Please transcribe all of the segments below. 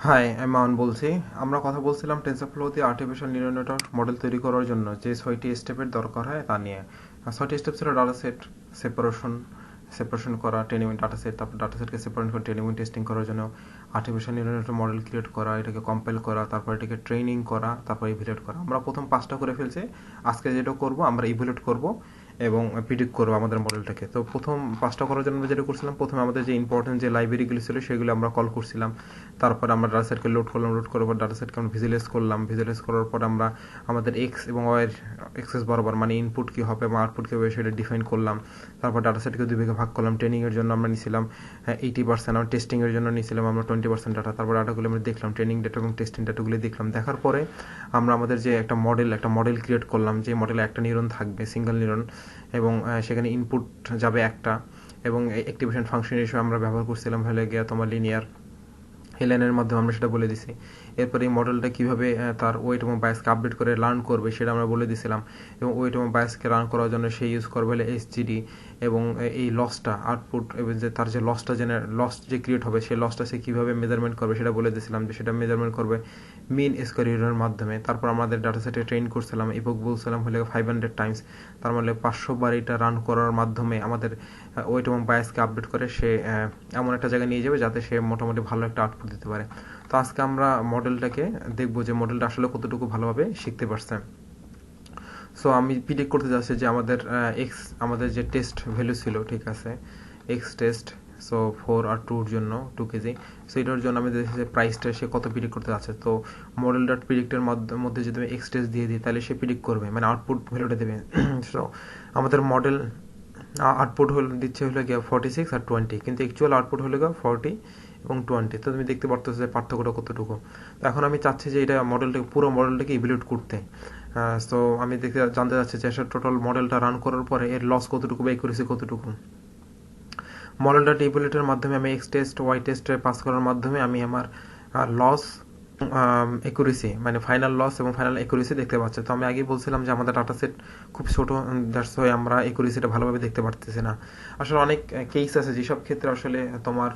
High, আমি মামুন বলছি। আমরা কথা বলছিলাম টেনসরফ্লো দিয়ে আর্টিফিশিয়াল নিউরাল নেটওয়ার্ক মডেল তৈরি করার জন্য যে 6টি স্টেপের দরকার হয় তা নিয়ে। 6টি স্টেপ ছিল ডাটা সেট সেপারেশন করা, ট্রেনিং ডাটা সেট, তারপর ডাটা সেটকে সেপারেট করে ট্রেনিং টেস্টিং করার জন্য artificial neural network model create করা, এটাকে কম্পাইল করা, তারপর এটাকে ট্রেনিং করা, তারপর ইভ্যালুয়েট করা। আমরা প্রথম 5টা করে ফেলছি। আজকে যেটা করব আমরা ইভ্যালুয়েট করব এবং প্রিডিক্ট করবো আমাদের মডেলটাকে। তো প্রথম 5টা করার জন্য আমরা যেটা করছিলাম, প্রথমে আমাদের যে ইম্পর্টেন্ট যে লাইব্রেরিগুলো ছিল সেগুলো আমরা কল করছিলাম। তারপর আমরা ডাটা সেটকে লোড করলাম, লোড করার পর ডাটা সেটকে আমরা ভিজুয়ালাইজ করার পর আমরা আমাদের এক্স এবং ওয়াই এর এক্সেস বরাবর মানে ইনপুট কী হবে বা আউটপুট কী হবে সেটা ডিফাইন করলাম। তারপর ডাটা সেটকে দুই ভাগে ভাগ করলাম। ট্রেনিংয়ের জন্য আমরা নিয়েছিলাম 80%, আর টেস্টিংয়ের জন্য নিয়েছিলাম আমরা 20% ডাটা। তারপর ডাটাগুলো আমরা দেখলাম, ট্রেনিং ডাটা এবং টেস্টিং ডাটাগুলো দেখলাম। দেখার পরে আমরা আমাদের যে একটা মডেল ক্রিয়েট করলাম, যে মডেলে একটা নিউরন থাকবে, সিঙ্গেল নিউরন, এবং সেখানে ইনপুট যাবে একটা, এবং অ্যাক্টিভেশন ফাংশন হিসেবে আমরা ব্যবহার করছিলাম হলে গিয়ে তোমার লিনিয়ার হেলেনের মাধ্যমে আমরা সেটা বলে দিছি। এরপর এই মডেলটা কীভাবে তার ওয়েট এবং বায়াসকে আপডেট করে লার্ন করবে সেটা আমরা বলে দিছিলাম, এবং ওয়েট এবং বায়াসকে রান করার জন্য সে ইউজ করবে হলে এসজিডি, এবং এই লসটা আউটপুট এবং যে তার যে লস যে ক্রিয়েট হবে সেই লসটা সে কীভাবে মেজারমেন্ট করবে সেটা বলে দিয়েছিলাম, যে সেটা মেজারমেন্ট করবে মিন স্কোয়ার এররের মাধ্যমে। তারপর আমাদের ডাটা সেটে ট্রেন করছিলাম, ইভোক বলছিলাম হলে 500 টাইমস, তার মানে 500 বার এটা রান করার মাধ্যমে আমাদের ওয়েট এবং বায়াসকে আপডেট করে সে এমন একটা জায়গায় নিয়ে যাবে যাতে সে মোটামুটি ভালো একটা আউটপুট দিতে পারে। তো আজকে আমরা মডেলটাকে দেখবো যে মডেলটা আসলে কতটুকু ভালোভাবে শিখতে পারছে। সো আমি প্রিডিক্ট করতে যাচ্ছি যে আমাদের যে টেস্ট ভ্যালু ছিল, ঠিক আছে, এক্স টেস্ট, সো 4 আর 2-র জন্য 2 কেজি। সো এটার জন্য আমি দেখছি যে প্রাইসটা সে কত প্রিডিক্ট করতে যাচ্ছে। তো মডেল ডট প্রিডিক্টের মধ্যে যদি আমি এক্স টেস্ট দিয়ে দিই তাহলে সে প্রিডিক্ট করবে, মানে আউটপুট ভ্যালুটা দেবে। সো আমাদের মডেল আউটপুট দিচ্ছে হলো গিয়ে 46 আর 20, কিন্তু অ্যাকচুয়াল আউটপুট হলো গিয়ে 40 এবং 20। তো তুমি দেখতে পারতেছো যে পার্থক্যটা কতটুকু। তো এখন আমি চাচ্ছি যে এটা পুরো মডেলটাকে ইভ্যালুয়েট করতে। সো আমি জানতে চাচ্ছি যে টোটাল মডেলটা রান করার পরে এর লস কতটুকু বা অ্যাকুরেসি কতটুকু। মডেলটা ইভ্যালুয়েটের মাধ্যমে আমি এক্স টেস্ট ওয়াই টেস্টে পাস করার মাধ্যমে আমি আমার লস একুরেসি, মানে ফাইনাল লস এবং ফাইনাল একুরেসি দেখতে পাচ্ছে। তো আমি আগেই বলছিলাম যে আমাদের ডাটা সেট খুব ছোট, দ্যাটস ওয়াই আমরা একুরেসিটা ভালোভাবে দেখতে পারতেছি না। আসলে অনেক কেস আছে যেসব ক্ষেত্রে আসলে তোমার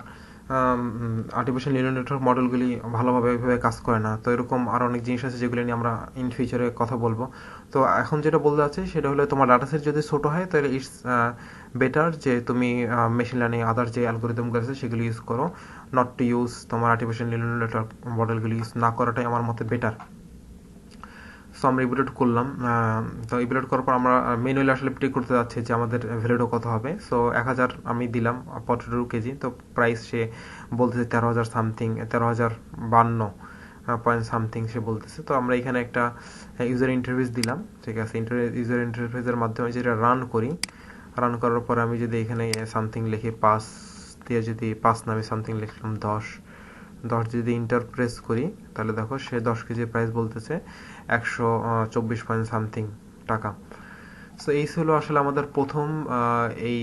আর্টিফিশিয়াল নিউরাল নেটওয়ার্ক মডেলগুলি ভালোভাবে কাজ করে না। তো এরকম আরও অনেক জিনিস আছে যেগুলো নিয়ে আমরা ইন ফিউচারে কথা বলবো। তো এখন যেটা বলতে চাচ্ছি সেটা হলো তোমার ডাটা সেট যদি ছোটো হয় তাহলে ইটস বেটার যে তুমি মেশিন লার্নিং আদার যে অ্যালগোরিদমগুলো আছে সেগুলো ইউজ করো, নট টু ইউজ তোমার আর্টিফিশিয়াল নিউরাল নেটওয়ার্ক মডেলগুলি ইউজ না করাটাই আমার মতে বেটার। সো আমরা ইভ্যালুয়েট করলাম। তো ইভ্যালুয়েট করার পর আমরা ম্যানুয়ালি আসলে প্রিডিক্ট করতে যাচ্ছি যে আমাদের ভ্যালুটা কত হবে। সো 1000 আমি দিলাম 42 কেজি। তো প্রাইস সে বলতেছে 13,000 সামথিং, 13,052 পয়েন্ট সামথিং সে বলতেছে। তো আমরা এখানে একটা ইউজার ইন্টারফেস দিলাম, ঠিক আছে। ইউজার ইন্টারফেসের মাধ্যমে যেটা রান করি, রান করার পর আমি যদি এখানে সামথিং লিখি 5 দিয়ে, যদি 5 নামে সামথিং লিখলাম 10 যদি ইন্টার প্রেস করি তাহলে দেখো সে 10 কেজি প্রাইস বলতেছে 124 পয়েন্ট সামথিং টাকা। সো এই ছিল আসলে আমাদের প্রথম এই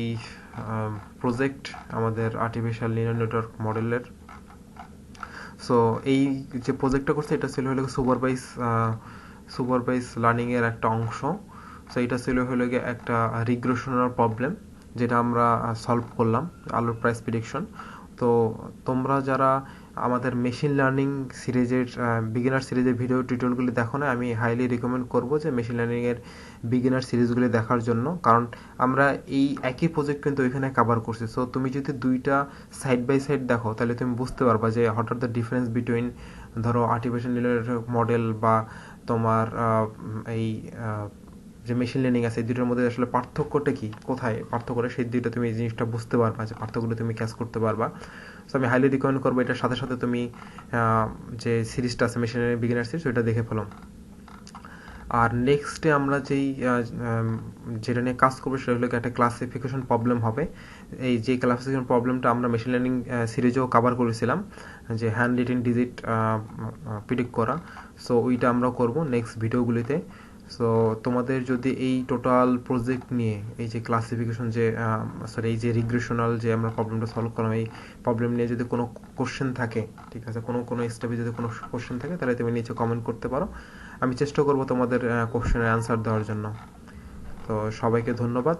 প্রজেক্ট আমাদের আর্টিফিশিয়াল নিউরাল নেটওয়ার্ক মডেলের। সো এই যে প্রজেক্টটা করছে এটা ছিল হলো সুপারভাইজ লার্নিংয়ের একটা অংশ। সো এটা ছিল হলো গিয়ে একটা রিগ্রেশনের প্রবলেম যেটা আমরা সলভ করলাম, আলুর প্রাইস প্রেডিকশন। তো তোমরা যারা আমাদের মেশিন লার্নিং সিরিজের বিগিনার সিরিজের ভিডিও টিউটোরিয়ালগুলি দেখো না, আমি হাইলি রিকমেন্ড করবো যে মেশিন লার্নিংয়ের বিগিনার সিরিজগুলি দেখার জন্য, কারণ আমরা এই একই প্রজেক্ট কিন্তু ওইখানে কভার করছি। সো তুমি যদি দুইটা সাইড বাই সাইড দেখো তাহলে তুমি বুঝতে পারবা যে what are the difference between ধরো আর্টিফিশিয়াল নিউরাল মডেল বা তোমার এই যে মেশিন লার্নিং আছে, এই দুটোর মধ্যে আসলে পার্থক্যটা কি, কোথায় পার্থক্যটা, সেই দুইটা তুমি এই জিনিসটা বুঝতে পারবা, যে পার্থক্যটা তুমি ক্যাচ করতে পারবা। সো আমি হাইলি রিকমেন্ড করবো এটার সাথে সাথে তুমি যে সিরিজটা আছে মেশিন লার্নিং বিগিনার সিরিজ ওইটা দেখে ফেলো। আর নেক্সটে আমরা যেটা নিয়ে কাজ করবো সেটা হলো একটা ক্লাসিফিকেশন প্রবলেম হবে। এই যে ক্লাসিফিকেশন প্রবলেমটা আমরা মেশিন লার্নিং সিরিজেও কভার করেছিলাম, যে হ্যান্ড রিটেন ডিজিট প্রিডিক্ট করা। সো ওইটা আমরা করব নেক্সট ভিডিওগুলিতে। সো তোমাদের যদি এই টোটাল প্রজেক্ট নিয়ে এই যে ক্লাসিফিকেশন এই যে রিগ্রেশনাল যে আমরা প্রবলেমটা সলভ করলাম, এই প্রবলেম নিয়ে যদি কোনো কোশ্চেন থাকে, ঠিক আছে, কোনো স্টেপে যদি কোনো কোশ্চেন থাকে তাহলে তুমি নিচে কমেন্ট করতে পারো। আমি চেষ্টা করব তোমাদের কোশ্চেনের অ্যান্সার দেওয়ার জন্য। তো সবাইকে ধন্যবাদ।